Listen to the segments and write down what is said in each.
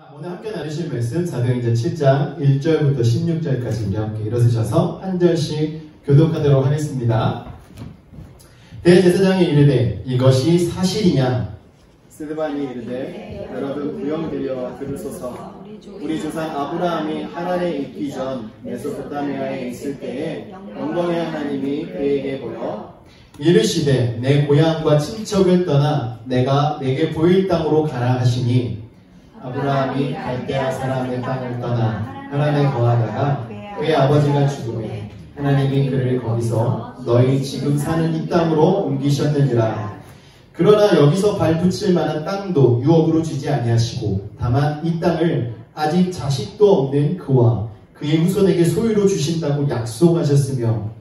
오늘 함께 나누실 말씀 사도행전 7장 1절부터 16절까지 우리 함께 일어서셔서 한 절씩 교독하도록 하겠습니다. 대제사장이 이르되 이것이 사실이냐? 스데반이 이르되 여러분 구경드려 들으소서. 우리 조상 아브라함이 하란에 있기 전 메소포타미아에 있을 때에 영광의 하나님이 그에게 보여 이르시되 내 고향과 친척을 떠나 내가 내게 보일 땅으로 가라 하시니 아브라함이 갈대아 사람의 땅을 떠나 하란에 거하다가 그의 아버지가 죽음에 하나님이 그를 거기서 너희 지금 사는 이 땅으로 옮기셨느니라. 그러나 여기서 발붙일 만한 땅도 유업으로 주지 아니하시고 다만 이 땅을 아직 자식도 없는 그와 그의 후손에게 소유로 주신다고 약속하셨으며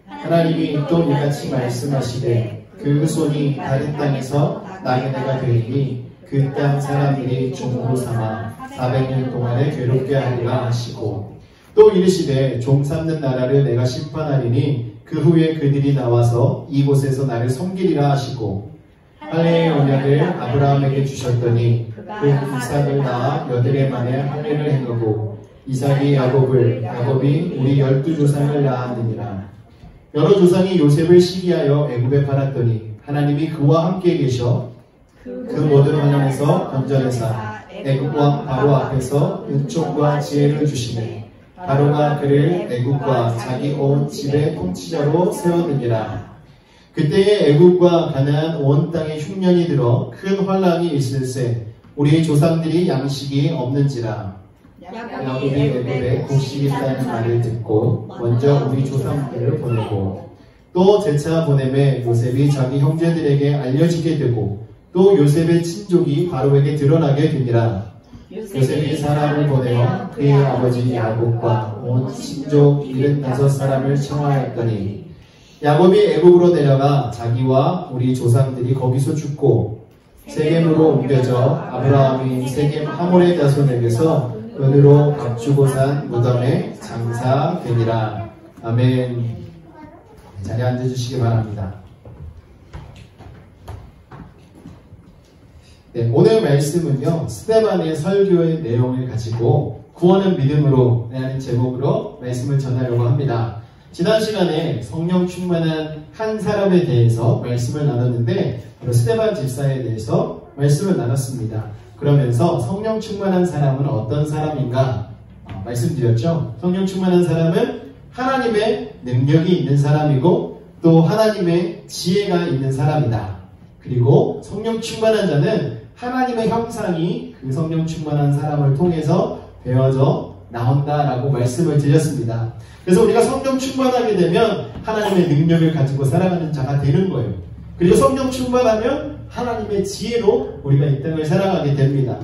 하나님이 또 이같이 말씀하시되 그 후손이 다른 땅에서 나그네가 되리니 그 땅 사람들이 종으로 삼아 400년 동안에 괴롭게 하리라 하시고 또 이르시되 종 삼는 나라를 내가 심판하리니 그 후에 그들이 나와서 이곳에서 나를 섬기리라 하시고 할례의 언약을 아브라함에게 주셨더니 그 이삭을 낳아 8해 만에 할례를 행하고 이삭이 야곱이 우리 12조상을 낳았느니라. 여러 조상이 요셉을 시기하여 애굽에 팔았더니 하나님이 그와 함께 계셔 그 모든 환난에서 건져내사 애굽 왕 바로 앞에서 은총과 지혜를 주시네. 바로가 그를 애굽과 자기 온 집의 통치자로 세웠느니라. 그때에 애굽과 가나안 온 땅에 흉년이 들어 큰 환란이 있을세 우리 조상들이 양식이 없는지라. 야곱이 애굽에 곡식이 있다는 말을 듣고 먼저 우리 조상들을 보내고 또 재차 보내매 요셉이 자기 형제들에게 알려지게 되고 또 요셉의 친족이 바로에게 드러나게 되니라. 요셉이 사람을 보내어 그의 아버지 야곱과 온 친족 75사람을 청하였더니 야곱이 애굽으로 내려가 자기와 우리 조상들이 거기서 죽고 세겜으로 옮겨져 아브라함이 세겜 하몰의 자손에게서 은으로 값주고 산 무덤에 장사되니라. 아멘. 자리에 앉아주시기 바랍니다. 네, 오늘 말씀은요, 스데반의 설교의 내용을 가지고 구원은 믿음으로 라는 제목으로 말씀을 전하려고 합니다. 지난 시간에 성령 충만한 한 사람에 대해서 말씀을 나눴는데 바로 스데반 집사에 대해서 말씀을 나눴습니다. 그러면서 성령 충만한 사람은 어떤 사람인가 말씀드렸죠. 성령 충만한 사람은 하나님의 능력이 있는 사람이고 또 하나님의 지혜가 있는 사람이다. 그리고 성령 충만한 자는 하나님의 형상이 그 성령 충만한 사람을 통해서 되어져 나온다라고 말씀을 드렸습니다. 그래서 우리가 성령 충만하게 되면 하나님의 능력을 가지고 살아가는 자가 되는 거예요. 그리고 성령 충만하면 하나님의 지혜로 우리가 이 땅을 살아가게 됩니다.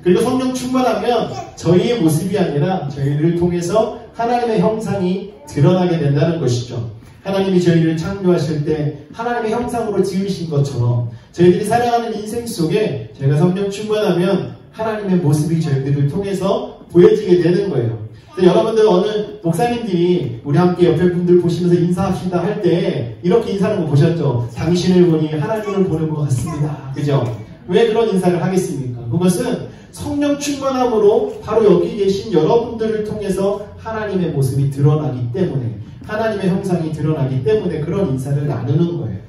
그리고 성령 충만하면 저희의 모습이 아니라 저희를 통해서 하나님의 형상이 드러나게 된다는 것이죠. 하나님이 저희를 창조하실 때 하나님의 형상으로 지으신 것처럼 저희들이 살아가는 인생 속에 저희가 성령 충만하면 하나님의 모습이 저희들을 통해서 보여지게 되는 거예요. 여러분들 오늘 목사님들이 우리 함께 옆에 분들 보시면서 인사합시다 할 때 이렇게 인사하는 거 보셨죠? 당신을 보니 하나님을 보는 것 같습니다. 그죠? 왜 그런 인사를 하겠습니까? 그것은 성령 충만함으로 바로 여기 계신 여러분들을 통해서 하나님의 모습이 드러나기 때문에 하나님의 형상이 드러나기 때문에 그런 인사를 나누는 거예요.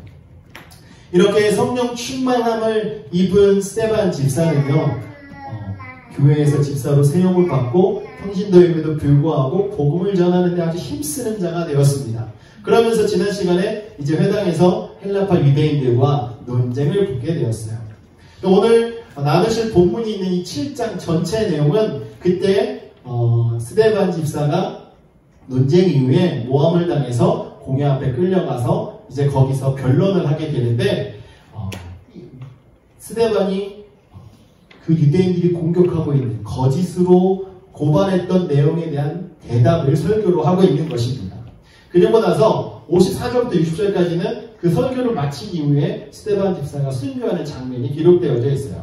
이렇게 성령 충만함을 입은 스데반 집사는요, 교회에서 집사로 세용을 받고 평신도임에도 불구하고 복음을 전하는 데 아주 힘쓰는 자가 되었습니다. 그러면서 지난 시간에 이제 회당에서 헬라파 유대인들과 논쟁을 붙게 되었어요. 오늘 나누실 본문이 있는 이 7장 전체 내용은 그때 스데반 집사가 논쟁 이후에 모함을 당해서 공회 앞에 끌려가서 이제 거기서 변론을 하게 되는데 스데반이 그 유대인들이 공격하고 있는 거짓으로 고발했던 내용에 대한 대답을 설교로 하고 있는 것입니다. 그리고 나서 54절부터 60절까지는 그 설교를 마친 이후에 스데반 집사가 순교하는 장면이 기록되어져 있어요.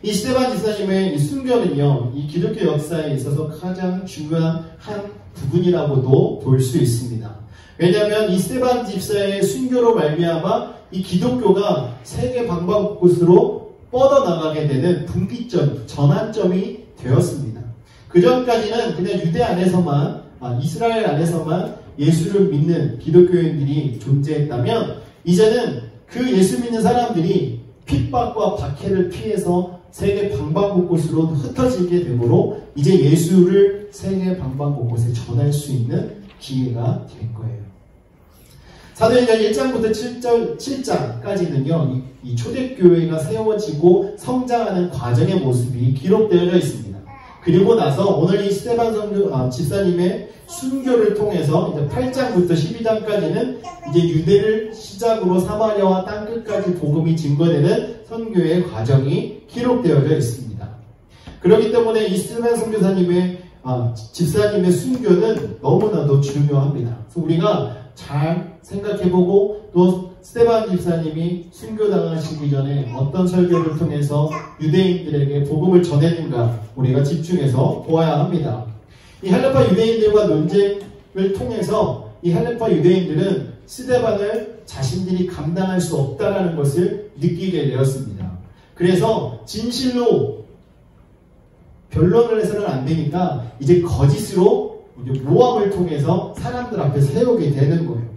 이 스데반 집사님의 이 순교는요, 이 기독교 역사에 있어서 가장 중요한 한 부분이라고도 볼 수 있습니다. 왜냐하면 이 스데반 집사의 순교로 말미암아 이 기독교가 세계 방방곳곳으로 뻗어나가게 되는 분기점, 전환점이 되었습니다. 그 전까지는 그냥 유대 안에서만, 이스라엘 안에서만 예수를 믿는 기독교인들이 존재했다면, 이제는 그 예수 믿는 사람들이 핍박과 박해를 피해서 세계 방방곳곳으로 흩어지게 되므로 이제 예수를 세계 방방곳곳에 전할 수 있는 기회가 된 거예요. 사도행전 1장부터 7장까지는요, 이 초대교회가 세워지고 성장하는 과정의 모습이 기록되어져 있습니다. 그리고 나서 오늘 이 스데반 집사님의 순교를 통해서 이제 8장부터 12장까지는 이제 유대를 시작으로 사마리아와 땅끝까지 복음이 증거되는 선교의 과정이 기록되어져 있습니다. 그렇기 때문에 이 스데반 선교사님의 집사님의 순교는 너무나도 중요합니다. 그래서 우리가 잘 생각해보고 또 스데반 집사님이 순교당하시기 전에 어떤 설교를 통해서 유대인들에게 복음을 전했는가 우리가 집중해서 보아야 합니다. 이 헬레파 유대인들과 논쟁을 통해서 이 헬레파 유대인들은 스데반을 자신들이 감당할 수 없다는 것을 느끼게 되었습니다. 그래서 진실로 변론을 해서는 안 되니까 이제 거짓으로 모함을 통해서 사람들 앞에 세우게 되는 거예요.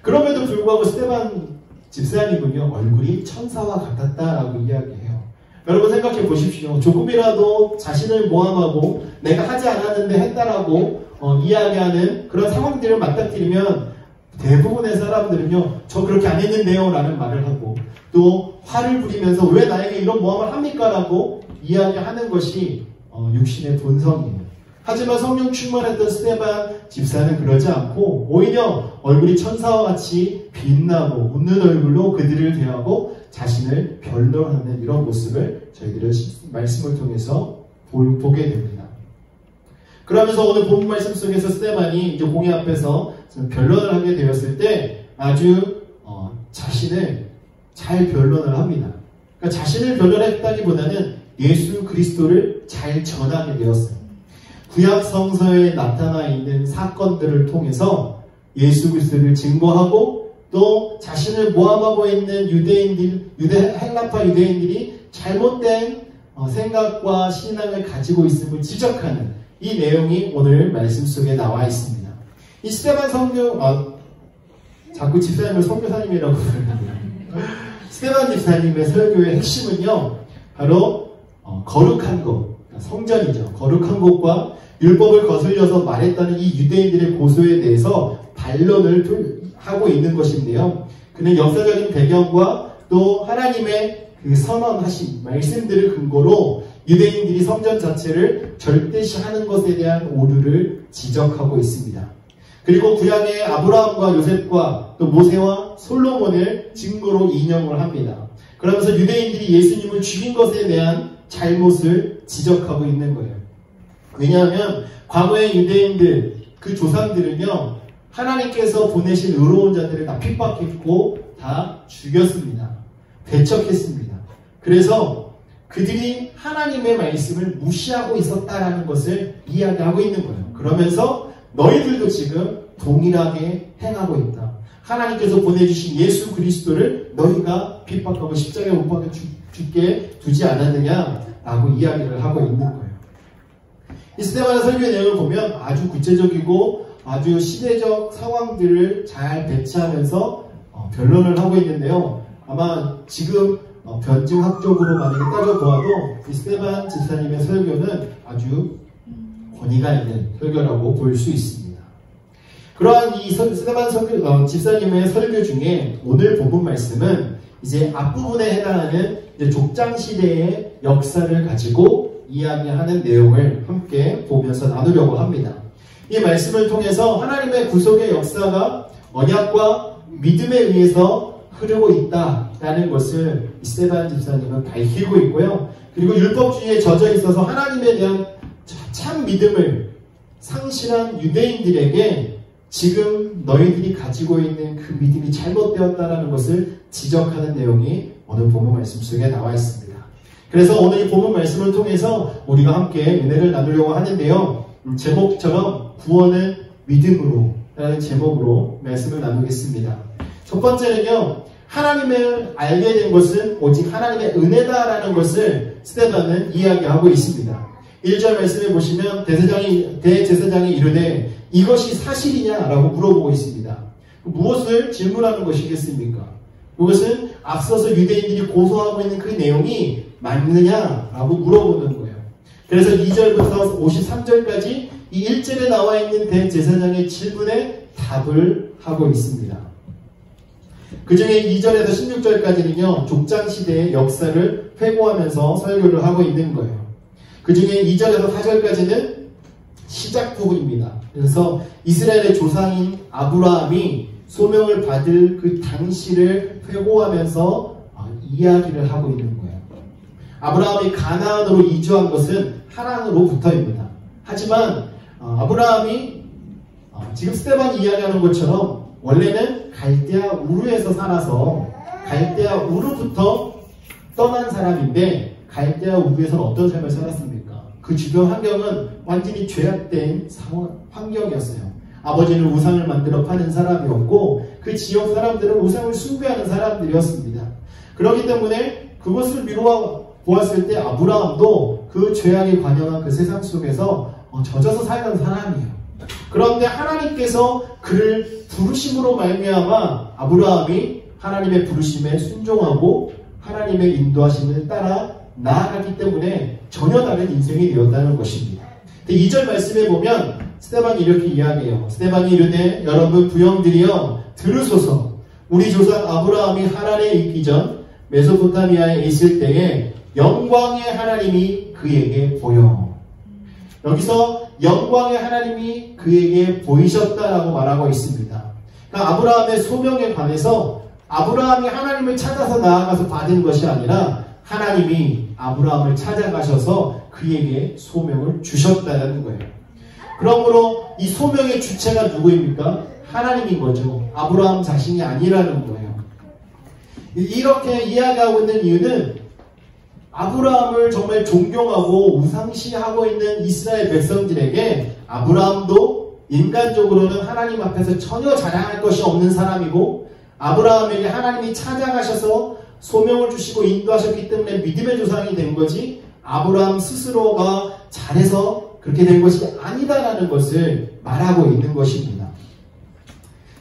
그럼에도 불구하고 스데반 집사님은요, 얼굴이 천사와 같았다라고 이야기해요. 여러분 생각해 보십시오. 조금이라도 자신을 모함하고 내가 하지 않았는데 했다라고 이야기하는 그런 상황들을 맞닥뜨리면 대부분의 사람들은요, 저 그렇게 안 했는데요 라는 말을 하고 또 화를 부리면서 왜 나에게 이런 모함을 합니까? 라고 이야기하는 것이 육신의 본성이에요. 하지만 성령 충만했던 스데반 집사는 그러지 않고 오히려 얼굴이 천사와 같이 빛나고 웃는 얼굴로 그들을 대하고 자신을 변론하는 이런 모습을 저희들은 말씀을 통해서 보게 됩니다. 그러면서 오늘 본문 말씀 속에서 스데반이 이제 공회 앞에서 변론을 하게 되었을 때 아주 자신을 잘 변론을 합니다. 그러니까 자신을 변론했다기보다는 예수 그리스도를 잘 전하게 되었어요. 구약 성서에 나타나 있는 사건들을 통해서 예수 그리스도를 증거하고 또 자신을 모함하고 있는 헬라파 유대인들이 잘못된 생각과 신앙을 가지고 있음을 지적하는 이 내용이 오늘 말씀 속에 나와 있습니다. 이 스데반 자꾸 집사님을 선교사님이라고 부르는데 스데반 집사님의 설교의 핵심은요, 바로 거룩한 것, 성전이죠. 거룩한 것과 율법을 거슬려서 말했다는 이 유대인들의 고소에 대해서 반론을 하고 있는 것인데요. 그는 역사적인 배경과 또 하나님의 그 선언하신 말씀들을 근거로 유대인들이 성전 자체를 절대시하는 것에 대한 오류를 지적하고 있습니다. 그리고 구약의 아브라함과 요셉과 또 모세와 솔로몬을 증거로 인용을 합니다. 그러면서 유대인들이 예수님을 죽인 것에 대한 잘못을 지적하고 있는 거예요. 왜냐하면 과거의 유대인들, 그 조상들은요, 하나님께서 보내신 의로운 자들을 다 핍박했고 다 죽였습니다. 배척했습니다. 그래서 그들이 하나님의 말씀을 무시하고 있었다라는 것을 이야기하고 있는 거예요. 그러면서 너희들도 지금 동일하게 행하고 있다. 하나님께서 보내주신 예수 그리스도를 너희가 핍박하고 십자가에 못 박아 죽게 두지 않았느냐라고 이야기를 하고 있는 거예요. 이 스데반의 설교의 내용을 보면 아주 구체적이고 아주 시대적 상황들을 잘 배치하면서 변론을 하고 있는데요. 아마 지금 변증학적으로 만약에 따져보아도 이 스데반 집사님의 설교는 아주 권위가 있는 설교라고 볼 수 있습니다. 그러한 이 스데반 집사님의 설교 중에 오늘 본문 말씀은 이제 앞부분에 해당하는 이제 족장시대의 역사를 가지고 이야기하는 내용을 함께 보면서 나누려고 합니다. 이 말씀을 통해서 하나님의 구속의 역사가 언약과 믿음에 의해서 흐르고 있다라는 것을 스데반 집사님은 밝히고 있고요. 그리고 율법주의에 젖어 있어서 하나님에 대한 참 믿음을 상실한 유대인들에게 지금 너희들이 가지고 있는 그 믿음이 잘못되었다는 것을 지적하는 내용이 오늘 본문 말씀 속에 나와 있습니다. 그래서 오늘 이 본문 말씀을 통해서 우리가 함께 은혜를 나누려고 하는데요. 제목처럼 구원은 믿음으로 라는 제목으로 말씀을 나누겠습니다. 첫 번째는요, 하나님을 알게 된 것은 오직 하나님의 은혜다라는 것을 스데반은 이야기하고 있습니다. 1절 말씀에 보시면 대제사장이 이르되 이것이 사실이냐라고 물어보고 있습니다. 무엇을 질문하는 것이겠습니까? 그것은 앞서서 유대인들이 고소하고 있는 그 내용이 맞느냐라고 물어보는 거예요. 그래서 2절부터 53절까지 이 1절에 나와 있는 대제사장의 질문에 답을 하고 있습니다. 그 중에 2절에서 16절까지는요, 족장시대의 역사를 회고하면서 설교를 하고 있는 거예요. 그 중에 2절에서 4절까지는 시작 부분입니다. 그래서 이스라엘의 조상인 아브라함이 소명을 받을 그 당시를 회고하면서 이야기를 하고 있는 거예요. 아브라함이 가나안으로 이주한 것은 하란으로부터입니다. 하지만 아브라함이 지금 스데반이 이야기하는 것처럼 원래는 갈대아 우르에서 살아서 갈대아 우르부터 떠난 사람인데 갈대아 우르에서는 어떤 삶을 살았습니까? 그 주변 환경은 완전히 죄악된 환경이었어요. 아버지는 우상을 만들어 파는 사람이었고 그 지역 사람들은 우상을 숭배하는 사람들이었습니다. 그렇기 때문에 그것을 미루어 보았을 때 아브라함도 그 죄악에 관영한 그 세상 속에서 젖어서 살던 사람이에요. 그런데 하나님께서 그를 부르심으로 말미암아 아브라함이 하나님의 부르심에 순종하고 하나님의 인도하심을 따라 나아갔기 때문에 전혀 다른 인생이 되었다는 것입니다. 2절 말씀에 보면 스데반이 이렇게 이야기해요. 스데반이 이르되 여러분 부형들이여 들으소서. 우리 조상 아브라함이 하란에 있기 전 메소포타미아에 있을 때에 영광의 하나님이 그에게 보여. 여기서 영광의 하나님이 그에게 보이셨다라고 말하고 있습니다. 그러니까 아브라함의 소명에 관해서 아브라함이 하나님을 찾아서 나아가서 받은 것이 아니라 하나님이 아브라함을 찾아가셔서 그에게 소명을 주셨다는 거예요. 그러므로 이 소명의 주체가 누구입니까? 하나님인 거죠. 아브라함 자신이 아니라는 거예요. 이렇게 이야기하고 있는 이유는 아브라함을 정말 존경하고 우상시하고 있는 이스라엘 백성들에게 아브라함도 인간적으로는 하나님 앞에서 전혀 자랑할 것이 없는 사람이고 아브라함에게 하나님이 찾아가셔서 소명을 주시고 인도하셨기 때문에 믿음의 조상이 된 거지 아브라함 스스로가 잘해서 그렇게 된 것이 아니다라는 것을 말하고 있는 것입니다.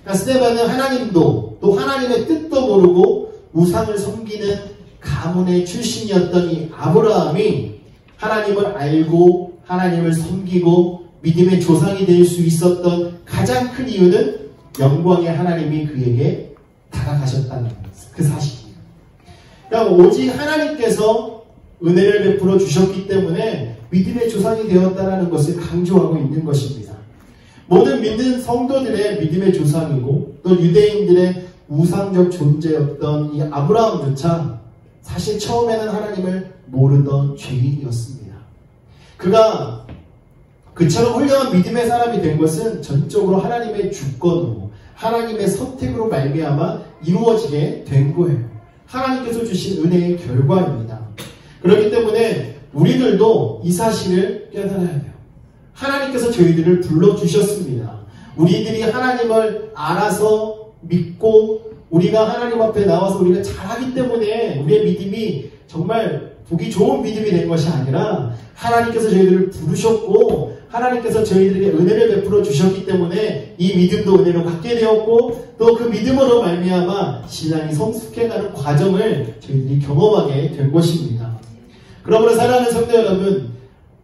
그러니까 스데반은 하나님도 또 하나님의 뜻도 모르고 우상을 섬기는 가문의 출신이었던 이 아브라함이 하나님을 알고 하나님을 섬기고 믿음의 조상이 될 수 있었던 가장 큰 이유는 영광의 하나님이 그에게 다가가셨다는 그 사실이에요. 그러니까 오직 하나님께서 은혜를 베풀어 주셨기 때문에 믿음의 조상이 되었다는 것을 강조하고 있는 것입니다. 모든 믿는 성도들의 믿음의 조상이고 또 유대인들의 우상적 존재였던 이 아브라함조차 사실 처음에는 하나님을 모르던 죄인이었습니다. 그가 그처럼 훌륭한 믿음의 사람이 된 것은 전적으로 하나님의 주권으로 하나님의 선택으로 말미암아 이루어지게 된 거예요. 하나님께서 주신 은혜의 결과입니다. 그렇기 때문에 우리들도 이 사실을 깨달아야 돼요. 하나님께서 저희들을 불러주셨습니다. 우리들이 하나님을 알아서 믿고 우리가 하나님 앞에 나와서 우리가 잘하기 때문에 우리의 믿음이 정말 보기 좋은 믿음이 된 것이 아니라 하나님께서 저희들을 부르셨고 하나님께서 저희들에게 은혜를 베풀어 주셨기 때문에 이 믿음도 은혜로 갖게 되었고 또 그 믿음으로 말미암아 신앙이 성숙해가는 과정을 저희들이 경험하게 된 것입니다. 그러므로 사랑하는 성도 여러분,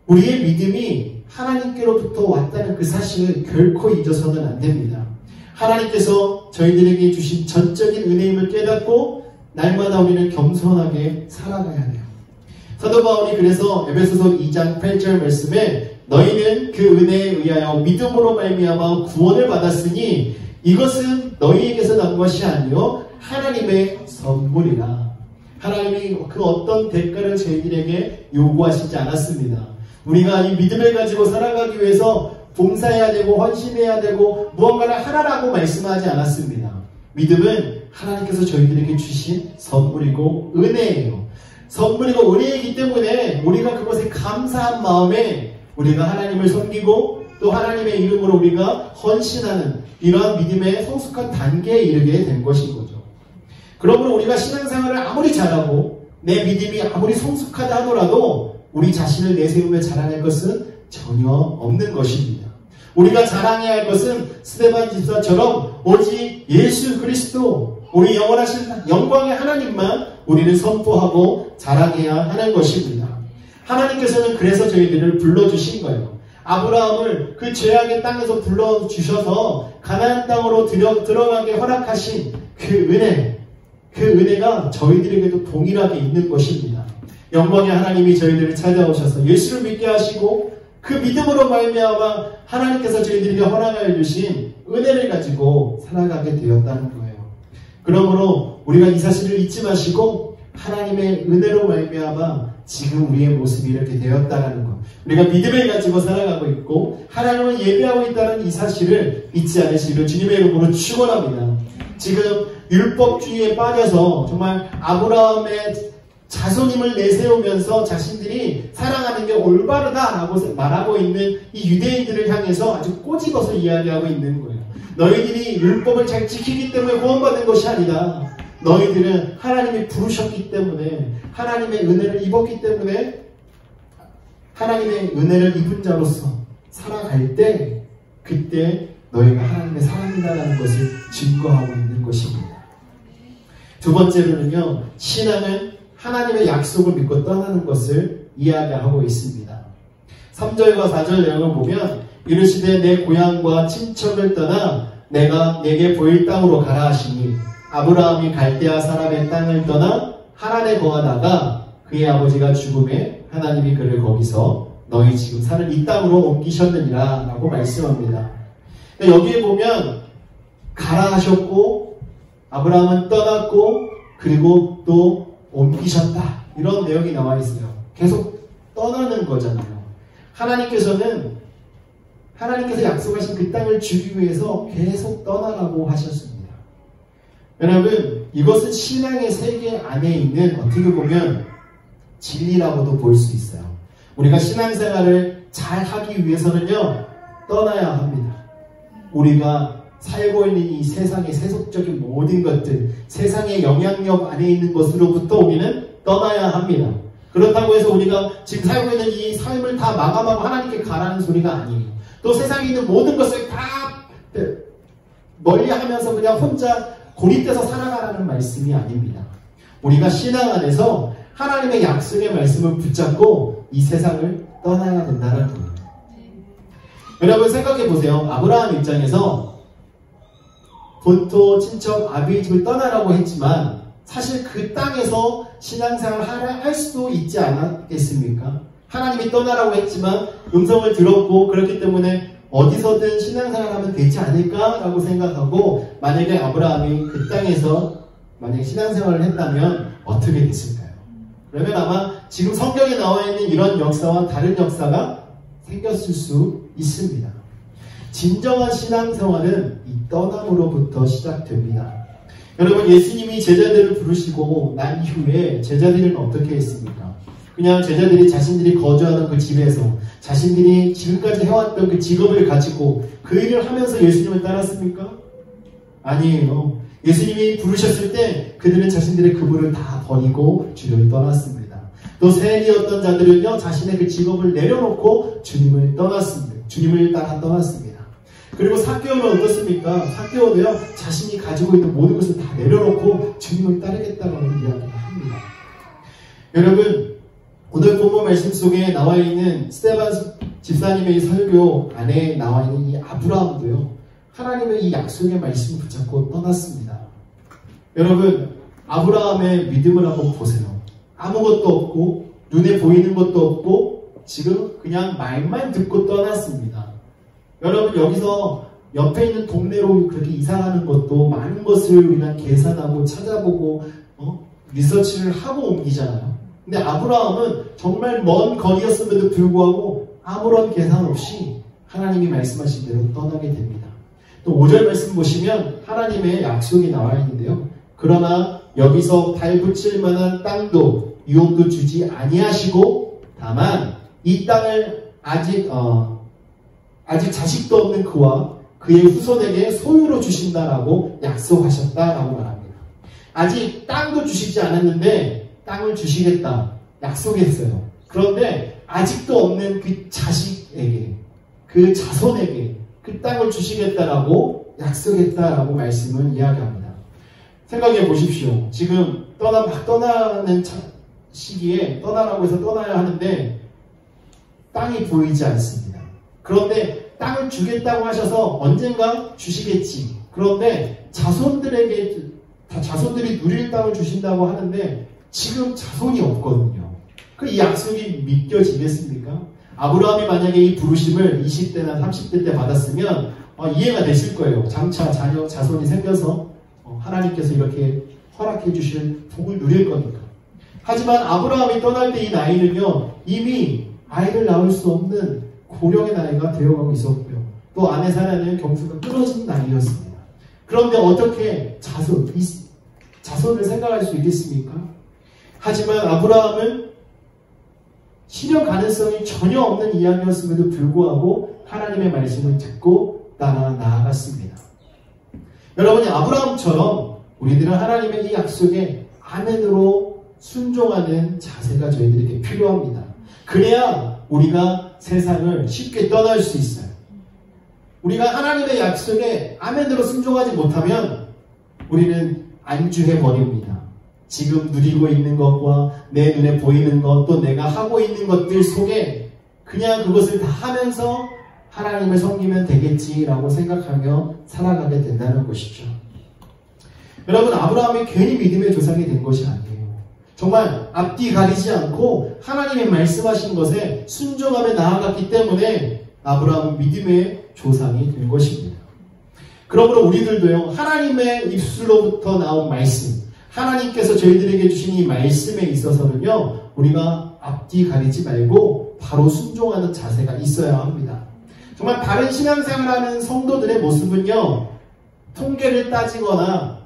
우리의 믿음이 하나님께로부터 왔다는 그 사실을 결코 잊어서는 안 됩니다. 하나님께서 저희들에게 주신 전적인 은혜임을 깨닫고 날마다 우리는 겸손하게 살아가야 돼요. 사도 바울이 그래서 에베소서 2장 8절 말씀에 너희는 그 은혜에 의하여 믿음으로 말미암아 구원을 받았으니 이것은 너희에게서 난 것이 아니요 하나님의 선물이라. 하나님이 그 어떤 대가를 저희들에게 요구하시지 않았습니다. 우리가 이 믿음을 가지고 살아가기 위해서 봉사해야 되고 헌신해야 되고 무언가를 하라라고 말씀하지 않았습니다. 믿음은 하나님께서 저희들에게 주신 선물이고 은혜예요. 선물이고 은혜이기 때문에 우리가 그것에 감사한 마음에 우리가 하나님을 섬기고 또 하나님의 이름으로 우리가 헌신하는 이러한 믿음의 성숙한 단계에 이르게 된 것인 거죠. 그러므로 우리가 신앙생활을 아무리 잘하고 내 믿음이 아무리 성숙하다 하더라도 우리 자신을 내세우며 자랑할 것은 전혀 없는 것입니다. 우리가 자랑해야 할 것은 스데반 집사처럼 오직 예수 그리스도, 우리 영원하신 영광의 하나님만 우리는 선포하고 자랑해야 하는 것입니다. 하나님께서는 그래서 저희들을 불러주신 거예요. 아브라함을 그 죄악의 땅에서 불러주셔서 가나안 땅으로 들어가게 허락하신 그 은혜가 저희들에게도 동일하게 있는 것입니다. 영광의 하나님이 저희들을 찾아오셔서 예수를 믿게 하시고 그 믿음으로 말미암아 하나님께서 저희들에게 허락하여 주신 은혜를 가지고 살아가게 되었다는 거예요. 그러므로 우리가 이 사실을 잊지 마시고 하나님의 은혜로 말미암아 지금 우리의 모습이 이렇게 되었다는 것, 우리가 믿음을 가지고 살아가고 있고 하나님을 예배하고 있다는 이 사실을 잊지 않으시기를 주님의 이름으로 축원합니다. 지금 율법주의에 빠져서 정말 아브라함의 자손임을 내세우면서 자신들이 사랑하는 게 올바르다라고 말하고 있는 이 유대인들을 향해서 아주 꼬집어서 이야기하고 있는 거예요. 너희들이 율법을 잘 지키기 때문에 구원받은 것이 아니라 너희들은 하나님이 부르셨기 때문에, 하나님의 은혜를 입었기 때문에, 하나님의 은혜를 입은 자로서 살아갈 때 그때 너희가 하나님의 사람이다라는 것을 증거하고 있는 것입니다. 두 번째로는요, 신앙은 하나님의 약속을 믿고 떠나는 것을 이야기하고 있습니다. 3절과 4절 내용을 보면 이르시되 내 고향과 친척을 떠나 내가 내게 보일 땅으로 가라 하시니 아브라함이 갈대아 사람의 땅을 떠나 하란에 거하다가 그의 아버지가 죽음에 하나님이 그를 거기서 너희 지금 사는 이 땅으로 옮기셨느니라 라고 말씀합니다. 여기에 보면 가라 하셨고 아브라함은 떠났고 그리고 또 옮기셨다 이런 내용이 나와 있어요. 계속 떠나는 거잖아요. 하나님께서 약속하신 그 땅을 주기 위해서 계속 떠나라고 하셨습니다. 여러분, 이것은 신앙의 세계 안에 있는 어떻게 보면 진리라고도 볼 수 있어요. 우리가 신앙생활을 잘 하기 위해서는요, 떠나야 합니다. 우리가 살고 있는 이 세상의 세속적인 모든 것들, 세상의 영향력 안에 있는 것으로부터 우리는 떠나야 합니다. 그렇다고 해서 우리가 지금 살고 있는 이 삶을 다 마감하고 하나님께 가라는 소리가 아니에요. 또 세상에 있는 모든 것을 다 멀리하면서 그냥 혼자 고립돼서 살아가라는 말씀이 아닙니다. 우리가 신앙 안에서 하나님의 약속의 말씀을 붙잡고 이 세상을 떠나야 된다는 거예요. 여러분 생각해 보세요. 아브라함 입장에서 본토 친척 아비의 집을 떠나라고 했지만 사실 그 땅에서 신앙생활을 할 수도 있지 않았겠습니까? 하나님이 떠나라고 했지만 음성을 들었고 그렇기 때문에 어디서든 신앙생활하면 되지 않을까라고 생각하고 만약에 아브라함이 그 땅에서 만약에 신앙생활을 했다면 어떻게 됐을까요? 그러면 아마 지금 성경에 나와 있는 이런 역사와 다른 역사가 생겼을 수 있습니다. 진정한 신앙생활은 이 떠남으로부터 시작됩니다. 여러분, 예수님이 제자들을 부르시고 난 이후에 제자들은 어떻게 했습니까? 그냥 제자들이 자신들이 거주하는 그 집에서 자신들이 지금까지 해왔던 그 직업을 가지고 그 일을 하면서 예수님을 따랐습니까? 아니에요. 예수님이 부르셨을 때 그들은 자신들의 그물을 다 버리고 주님을 떠났습니다. 또 세리였던 자들은요, 자신의 그 직업을 내려놓고 주님을 떠났습니다. 주님을 따라 떠났습니다. 그리고 삭개오는 어떻습니까? 삭개오도요, 자신이 가지고 있는 모든 것을 다 내려놓고 주님을 따르겠다고 이야기합니다. 여러분, 오늘 본문 말씀 속에 나와 있는 스데반 집사님의 설교 안에 나와 있는 이 아브라함도요, 하나님의 이 약속의 말씀을 붙잡고 떠났습니다. 여러분, 아브라함의 믿음을 한번 보세요. 아무것도 없고 눈에 보이는 것도 없고 지금 그냥 말만 듣고 떠났습니다. 여러분, 여기서 옆에 있는 동네로 그렇게 이사하는 것도 많은 것을 우리가 계산하고 찾아보고 리서치를 하고 옮기잖아요. 근데 아브라함은 정말 먼 거리였음에도 불구하고 아무런 계산 없이 하나님이 말씀하신 대로 떠나게 됩니다. 또 5절 말씀 보시면 하나님의 약속이 나와 있는데요. 그러나 여기서 발 붙일 만한 땅도 유업도 주지 아니하시고 다만 이 땅을 아직 자식도 없는 그와 그의 후손에게 소유로 주신다라고 약속하셨다라고 말합니다. 아직 땅도 주시지 않았는데 땅을 주시겠다 약속했어요. 그런데 아직도 없는 그 자식에게, 그 자손에게 그 땅을 주시겠다라고 약속했다라고 말씀을 이야기합니다. 생각해 보십시오. 지금 막 떠나는 시기에 떠나라고 해서 떠나야 하는데 땅이 보이지 않습니다. 그런데 땅을 주겠다고 하셔서 언젠가 주시겠지. 그런데 자손들이 누릴 땅을 주신다고 하는데 지금 자손이 없거든요. 이 약속이 믿겨지겠습니까? 아브라함이 만약에 이 부르심을 20대나 30대 때 받았으면 이해가 됐을 거예요. 장차 자손이 생겨서 하나님께서 이렇게 허락해 주실 복을 누릴 거니까. 하지만 아브라함이 떠날 때 이 나이는요, 이미 아이를 낳을 수 없는 고령의 나이가 되어가고 있었고요. 또 아내 사라는 경수가 끊어진 나이였습니다. 그런데 어떻게 자손을 생각할 수 있겠습니까? 하지만 아브라함은 실현 가능성이 전혀 없는 이야기였음에도 불구하고 하나님의 말씀을 듣고 따라 나아갔습니다. 여러분이 아브라함처럼 우리들은 하나님의 이 약속에 아멘으로 순종하는 자세가 저희들에게 필요합니다. 그래야 우리가 세상을 쉽게 떠날 수 있어요. 우리가 하나님의 약속에 아멘으로 순종하지 못하면 우리는 안주해버립니다. 지금 누리고 있는 것과 내 눈에 보이는 것, 또 내가 하고 있는 것들 속에 그냥 그것을 다 하면서 하나님을 섬기면 되겠지라고 생각하며 살아가게 된다는 것이죠. 여러분, 아브라함이 괜히 믿음의 조상이 된 것이 아니에요. 정말 앞뒤 가리지 않고 하나님의 말씀하신 것에 순종하며 나아갔기 때문에 아브라함은 믿음의 조상이 된 것입니다. 그러므로 우리들도요, 하나님의 입술로부터 나온 말씀, 하나님께서 저희들에게 주신 이 말씀에 있어서는요, 우리가 앞뒤 가리지 말고 바로 순종하는 자세가 있어야 합니다. 정말 바른 신앙생활하는 성도들의 모습은요, 통계를 따지거나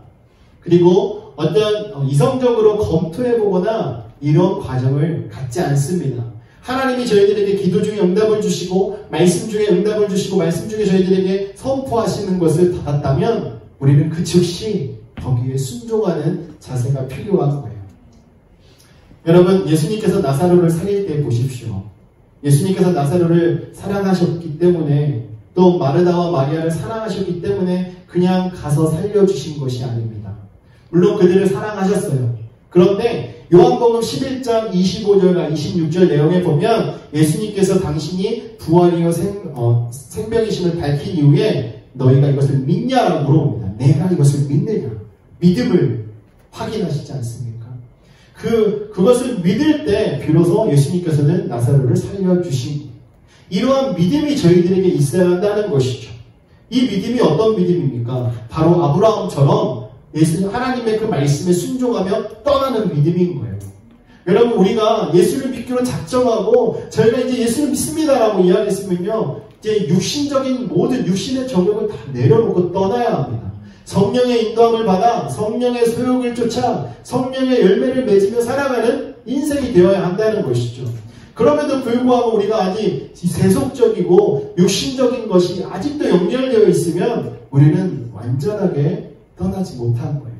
그리고 어떤 이성적으로 검토해보거나 이런 과정을 갖지 않습니다. 하나님이 저희들에게 기도 중에 응답을 주시고 말씀 중에 응답을 주시고 말씀 중에 저희들에게 선포하시는 것을 받았다면 우리는 그 즉시 거기에 순종하는 자세가 필요한 거예요. 여러분, 예수님께서 나사로를 살릴 때 보십시오. 예수님께서 나사로를 사랑하셨기 때문에, 또 마르다와 마리아를 사랑하셨기 때문에 그냥 가서 살려주신 것이 아닙니다. 물론 그들을 사랑하셨어요. 그런데 요한복음 11장 25절과 26절 내용에 보면 예수님께서 당신이 부활이요 생명이심을 밝힌 이후에 너희가 이것을 믿냐라고 물어봅니다. 내가 이것을 믿느냐? 믿음을 확인하시지 않습니까? 그것을 믿을 때 비로소 예수님께서는 나사로를 살려주신 이러한 믿음이 저희들에게 있어야 한다는 것이죠. 이 믿음이 어떤 믿음입니까? 바로 아브라함처럼 하나님의 그 말씀에 순종하며 떠나는 믿음인 거예요. 여러분, 우리가 예수를 믿기로 작정하고 저희가 이제 예수를 믿습니다라고 이야기했으면요, 이제 모든 육신의 정욕을 다 내려놓고 떠나야 합니다. 성령의 인도함을 받아 성령의 소욕을 쫓아 성령의 열매를 맺으며 살아가는 인생이 되어야 한다는 것이죠. 그럼에도 불구하고 우리가 아직 세속적이고 육신적인 것이 아직도 연결되어 있으면 우리는 완전하게 떠나지 못한 거예요.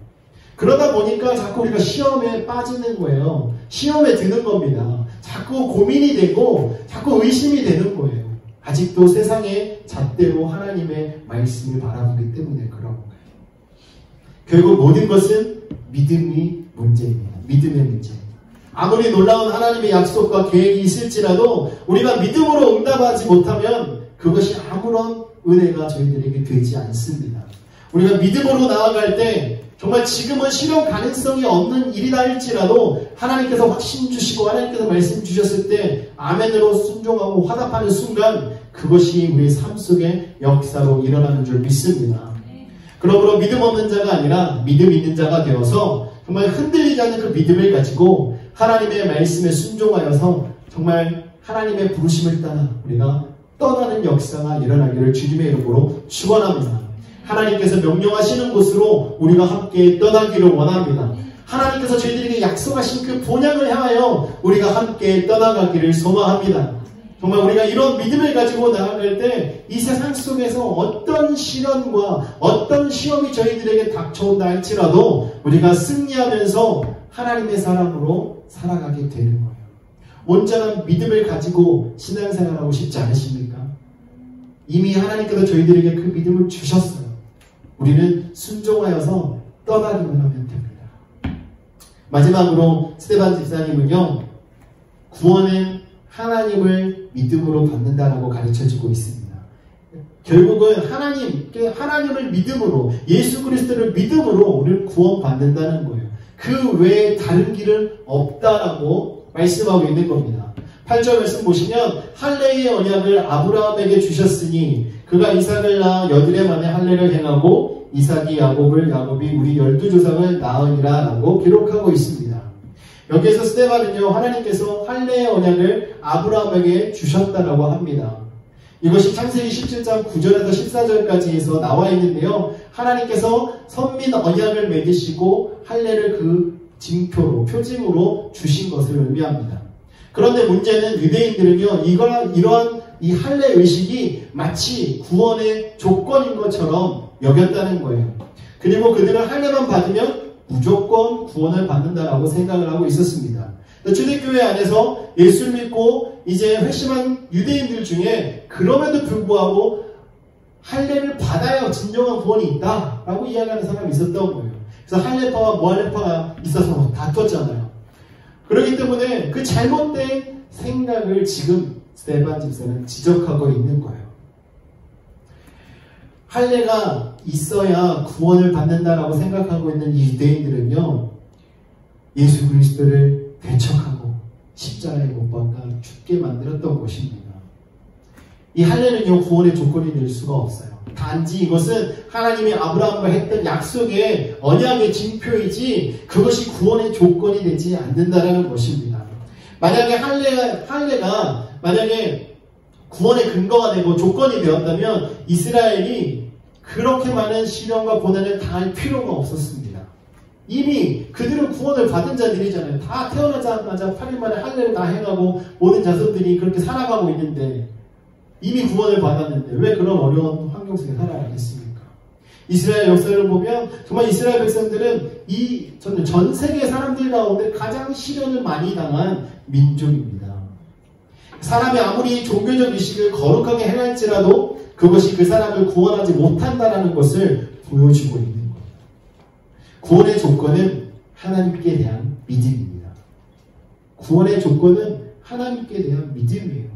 그러다 보니까 자꾸 우리가 시험에 빠지는 거예요. 시험에 드는 겁니다. 자꾸 고민이 되고 자꾸 의심이 되는 거예요. 아직도 세상의 잣대로 하나님의 말씀을 바라보기 때문에 그런 거예요. 결국 모든 것은 믿음이 문제입니다. 믿음의 문제입니다. 아무리 놀라운 하나님의 약속과 계획이 있을지라도 우리가 믿음으로 응답하지 못하면 그것이 아무런 은혜가 저희들에게 되지 않습니다. 우리가 믿음으로 나아갈 때 정말 지금은 실현 가능성이 없는 일이다 할지라도 하나님께서 확신 주시고 하나님께서 말씀 주셨을 때 아멘으로 순종하고 화답하는 순간 그것이 우리의 삶 속에 역사로 일어나는 줄 믿습니다. 그러므로 믿음 없는 자가 아니라 믿음 있는 자가 되어서 정말 흔들리지 않는 그 믿음을 가지고 하나님의 말씀에 순종하여서 정말 하나님의 부르심을 따라 우리가 떠나는 역사가 일어나기를 주님의 이름으로 축원합니다. 하나님께서 명령하시는 곳으로 우리가 함께 떠나기를 원합니다. 하나님께서 저희들에게 약속하신 그 본향을 향하여 우리가 함께 떠나가기를 소망합니다. 정말 우리가 이런 믿음을 가지고 나아갈 때 이 세상 속에서 어떤 시련과 어떤 시험이 저희들에게 닥쳐온다 할지라도 우리가 승리하면서 하나님의 사람으로 살아가게 되는 거예요. 온전한 믿음을 가지고 신앙생활하고 싶지 않으십니까? 이미 하나님께서 저희들에게 그 믿음을 주셨어요. 우리는 순종하여서 떠나기만 하면 됩니다. 마지막으로 스데반 집사님은요, 구원은 하나님을 믿음으로 받는다라고 가르쳐주고 있습니다. 결국은 하나님을 믿음으로, 예수 그리스도를 믿음으로 우리를 구원받는다는 거예요. 그 외에 다른 길은 없다라고 말씀하고 있는 겁니다. 8절 말씀 보시면 할례의 언약을 아브라함에게 주셨으니 그가 이삭을 낳아 여드레 만에 할례를 행하고 이삭이 야곱이 우리 12조상을 낳으니라 라고 기록하고 있습니다. 여기에서 스데반은요, 하나님께서 할례의 언약을 아브라함에게 주셨다라고 합니다. 이것이 창세기 17장 9절에서 14절까지에서 나와 있는데요, 하나님께서 선민 언약을 맺으시고 할례를 그 징표로, 표징으로 주신 것을 의미합니다. 그런데 문제는 유대인들은요, 이러한 이 할례 의식이 마치 구원의 조건인 것처럼 여겼다는 거예요. 그리고 그들은 할례만 받으면 무조건 구원을 받는다라고 생각을 하고 있었습니다. 초대교회 안에서 예수를 믿고 이제 회심한 유대인들 중에 그럼에도 불구하고 할례를 받아야 진정한 구원이 있다라고 이야기하는 사람이 있었던 거예요. 그래서 할례파와 무할례파가 있어서 다퉜잖아요. 그렇기 때문에 그 잘못된 생각을 지금 스데반 집사는 지적하고 있는 거예요. 할례가 있어야 구원을 받는다라고 생각하고 있는 이 유대인들은요, 예수 그리스도를 배척하고 십자가에 못 박아 죽게 만들었던 것입니다. 이 할례는요, 구원의 조건이 될 수가 없어요. 단지 이것은 하나님이 아브라함과 했던 약속의 언약의 징표이지 그것이 구원의 조건이 되지 않는다라는 것입니다. 만약에 할례가 만약에 구원의 근거가 되고 조건이 되었다면 이스라엘이 그렇게 많은 시련과 고난을 당할 필요가 없었습니다. 이미 그들은 구원을 받은 자들이잖아요. 다 태어나자마자 8일 만에 할례를 다 해가고 모든 자손들이 그렇게 살아가고 있는데 이미 구원을 받았는데 왜 그런 어려운 환경 속에 살아야겠습니까? 이스라엘 역사를 보면 정말 이스라엘 백성들은 전 세계 사람들 가운데 가장 시련을 많이 당한 민족입니다. 사람이 아무리 종교적 의식을 거룩하게 행할지라도 그것이 그 사람을 구원하지 못한다는 것을 보여주고 있는 겁니다. 구원의 조건은 하나님께 대한 믿음입니다. 구원의 조건은 하나님께 대한 믿음이에요.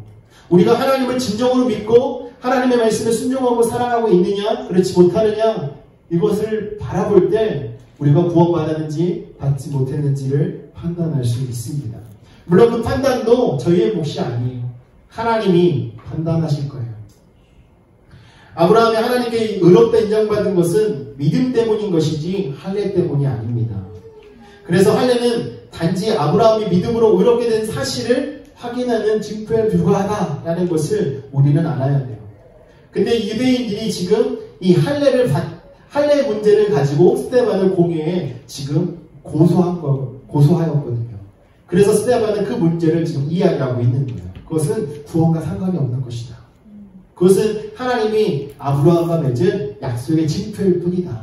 우리가 하나님을 진정으로 믿고 하나님의 말씀에 순종하고 사랑하고 있느냐, 그렇지 못하느냐, 이것을 바라볼 때 우리가 구원받았는지 받지 못했는지를 판단할 수 있습니다. 물론 그 판단도 저희의 몫이 아니에요. 하나님이 판단하실 거예요. 아브라함이 하나님께 의롭다 인정받은 것은 믿음 때문인 것이지 할례 때문이 아닙니다. 그래서 할례는 단지 아브라함이 믿음으로 의롭게 된 사실을 확인하는 징표에 불과하다라는 것을 우리는 알아야 돼요. 근데 유대인들이 지금 이 할례 문제를 가지고 스데반을 공회에 지금 고소하였거든요. 그래서 스데반은 그 문제를 지금 이야기하고 있는 거예요. 그것은 구원과 상관이 없는 것이다. 그것은 하나님이 아브라함과 맺은 약속의 징표일 뿐이다.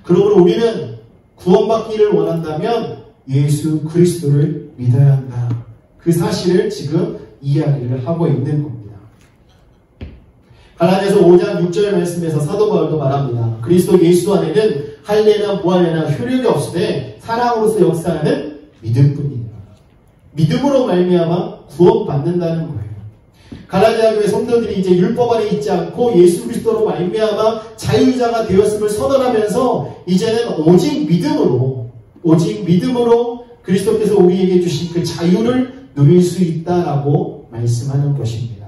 그러므로 우리는 구원받기를 원한다면 예수 그리스도를 믿어야 한다. 그 사실을 지금 이야기를 하고 있는 겁니다. 갈라디아서 5장 6절 말씀에서 사도 바울도 말합니다. 그리스도 예수 안에는 할례나 무할례나 효력이 없으되 사랑으로서 역사하는 믿음뿐이다. 믿음으로 말미암아 구원받는다는 거예요. 갈라디아 교회 성도들이 이제 율법 아래 있지 않고 예수 그리스도로 말미암아 자유자가 되었음을 선언하면서 이제는 오직 믿음으로 그리스도께서 우리에게 주신 그 자유를 누릴 수 있다라고 말씀하는 것입니다.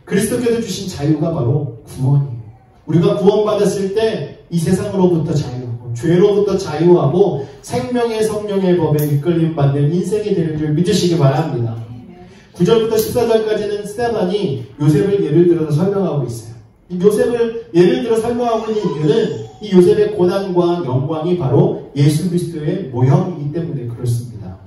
그리스도께서 주신 자유가 바로 구원이에요. 우리가 구원받았을 때 이 세상으로부터 자유하고 죄로부터 자유하고 생명의 성령의 법에 이끌림 받는 인생이 되는 줄 믿으시기 바랍니다. 9절부터 14절까지는 스데반이 요셉을 예를 들어서 설명하고 있어요. 이 요셉을 예를 들어 설명하고 있는 이유는 이 요셉의 고난과 영광이 바로 예수 그리스도의 모형이기 때문에 그렇습니다.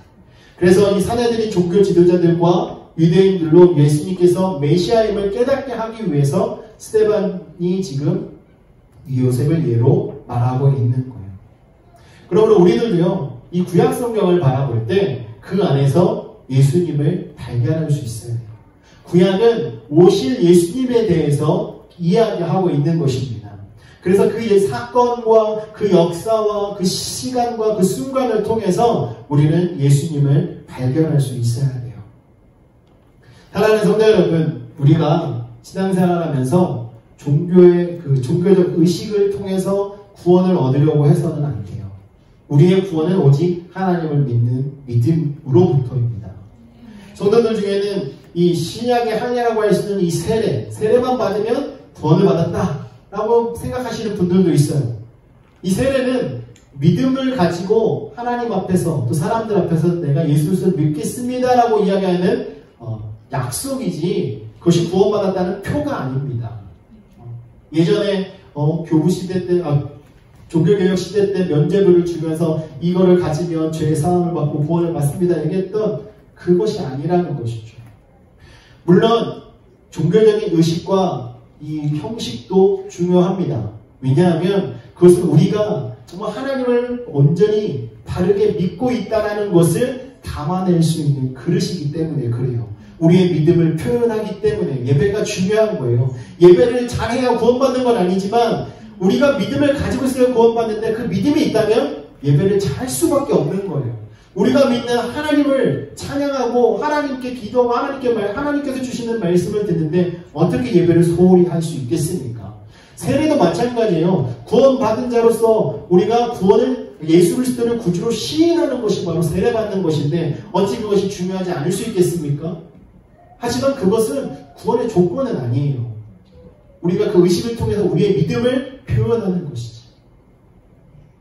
그래서 이 사내들이 종교 지도자들과 유대인들로 예수님께서 메시아임을 깨닫게 하기 위해서 스데반이 지금 요셉을 예로 말하고 있는 거예요. 그러므로 우리들도요, 이 구약 성경을 바라볼 때 그 안에서 예수님을 발견할 수 있어요. 구약은 오실 예수님에 대해서 이야기하고 있는 것입니다. 그래서 그 사건과 그 역사와 그 시간과 그 순간을 통해서 우리는 예수님을 발견할 수 있어야 돼요. 사랑하는 성도 여러분, 우리가 신앙생활하면서 종교적 의식을 통해서 구원을 얻으려고 해서는 안 돼요. 우리의 구원은 오직 하나님을 믿는 믿음으로부터입니다. 성도들 중에는 이 신약의 항해라고 할 수 있는 이 세례만 받으면 구원을 받았다라고 생각하시는 분들도 있어요. 이 세례는 믿음을 가지고 하나님 앞에서 또 사람들 앞에서 내가 예수 그리스도를 믿겠습니다라고 이야기하는 약속이지 그것이 구원받았다는 표가 아닙니다. 예전에 교부 시대 때 종교개혁 시대 때 면죄부를 주면서 이거를 가지면 죄의 사함을 받고 구원을 받습니다 얘기했던 그것이 아니라는 것이죠. 물론 종교적인 의식과 이 형식도 중요합니다. 왜냐하면 그것은 우리가 정말 하나님을 온전히 바르게 믿고 있다는 것을 담아낼 수 있는 그릇이기 때문에 그래요. 우리의 믿음을 표현하기 때문에 예배가 중요한 거예요. 예배를 잘해야 구원받는 건 아니지만 우리가 믿음을 가지고 있어야 구원받는데 그 믿음이 있다면 예배를 잘 수밖에 없는 거예요. 우리가 믿는 하나님을 찬양하고 하나님께 기도하고 하나님께서 주시는 말씀을 듣는데 어떻게 예배를 소홀히 할 수 있겠습니까? 세례도 마찬가지예요. 구원받은 자로서 우리가 구원을 예수 그리스도를 구주로 시인하는 것이 바로 세례받는 것인데 어찌 그것이 중요하지 않을 수 있겠습니까? 하지만 그것은 구원의 조건은 아니에요. 우리가 그 의식을 통해서 우리의 믿음을 표현하는 것이지.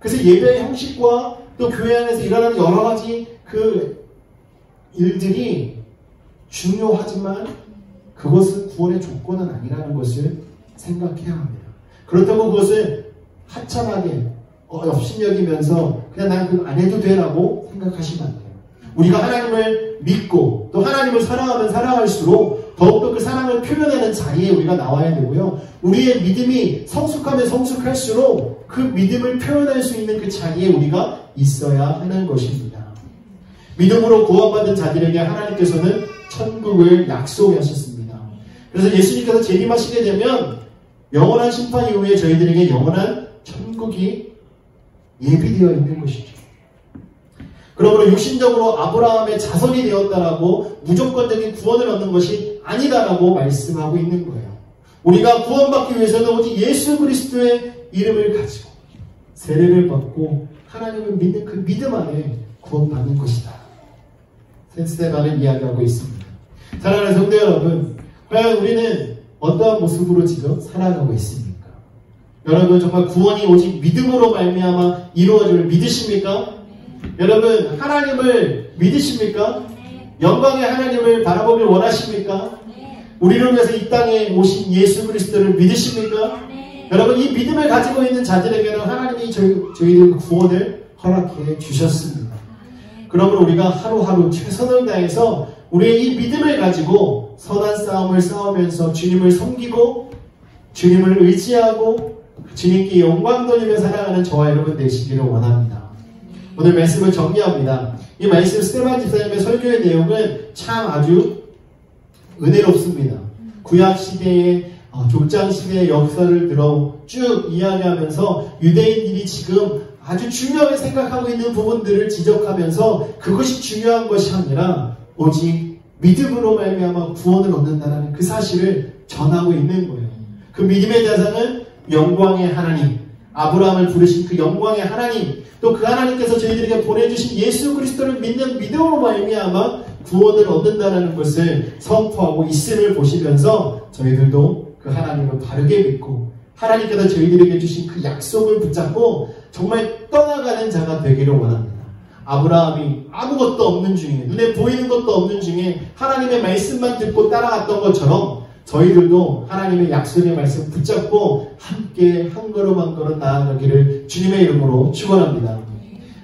그래서 예배의 형식과 또 교회 안에서 일어나는 여러 가지 그 일들이 중요하지만 그것은 구원의 조건은 아니라는 것을 생각해야 합니다. 그렇다고 그것을 하찮하게 업신여기면서 그냥 난 그거 안 해도 되라고 생각하시면 안 돼요. 우리가 하나님을 믿고 또 하나님을 사랑하면 사랑할수록 더욱더 그 사랑을 표현하는 자리에 우리가 나와야 되고요. 우리의 믿음이 성숙하면 성숙할수록 그 믿음을 표현할 수 있는 그 자리에 우리가 있어야 하는 것입니다. 믿음으로 구원받은 자들에게 하나님께서는 천국을 약속하셨습니다. 그래서 예수님께서 재림하시게 되면 영원한 심판 이후에 저희들에게 영원한 천국이 예비되어 있는 것이죠. 그러므로 육신적으로 아브라함의 자손이 되었다라고 무조건적인 구원을 얻는 것이 아니다라고 말씀하고 있는 거예요. 우리가 구원받기 위해서는 오직 예수 그리스도의 이름을 가지고 세례를 받고 하나님을 믿는 그 믿음 안에 구원받는 것이다. 스데반을 이야기하고 있습니다. 사랑하는 성도 여러분, 과연 우리는 어떠한 모습으로 지금 살아가고 있습니까? 여러분 정말 구원이 오직 믿음으로 말미암아 이루어짐을 믿으십니까? 여러분 하나님을 믿으십니까? 영광의 하나님을 바라보길 원하십니까? 우리를 위해서 이 땅에 오신 예수 그리스도를 믿으십니까? 여러분 이 믿음을 가지고 있는 자들에게는 하나님이 저희들 구원을 허락해 주셨습니다. 그러므로 우리가 하루하루 최선을 다해서 우리의 이 믿음을 가지고 선한 싸움을 싸우면서 주님을 섬기고 주님을 의지하고 주님께 영광 돌리며 살아가는 저와 여러분 되시기를 원합니다. 오늘 말씀을 정리합니다. 이 말씀 스데반 집사님의 설교의 내용은 참 아주 은혜롭습니다. 구약 시대의 족장 시대의 역사를 들어 쭉 이야기하면서 유대인들이 지금 아주 중요하게 생각하고 있는 부분들을 지적하면서 그것이 중요한 것이 아니라 오직 믿음으로 말미암아 구원을 얻는다는 그 사실을 전하고 있는 거예요. 그 믿음의 대상은 영광의 하나님, 아브라함을 부르신 그 영광의 하나님, 또 그 하나님께서 저희들에게 보내주신 예수 그리스도를 믿는 믿음으로 말미암아 구원을 얻는다는 것을 선포하고 있음을 보시면서 저희들도 그 하나님을 바르게 믿고 하나님께서 저희들에게 주신 그 약속을 붙잡고 정말 떠나가는 자가 되기를 원합니다. 아브라함이 아무것도 없는 중에, 눈에 보이는 것도 없는 중에 하나님의 말씀만 듣고 따라갔던 것처럼 저희들도 하나님의 약속의 말씀 붙잡고 함께 한 걸음 한 걸음 나아가기를 주님의 이름으로 축원합니다.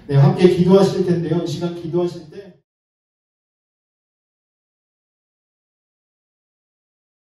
네, 함께 기도하실 텐데요. 이 시간 기도하실 때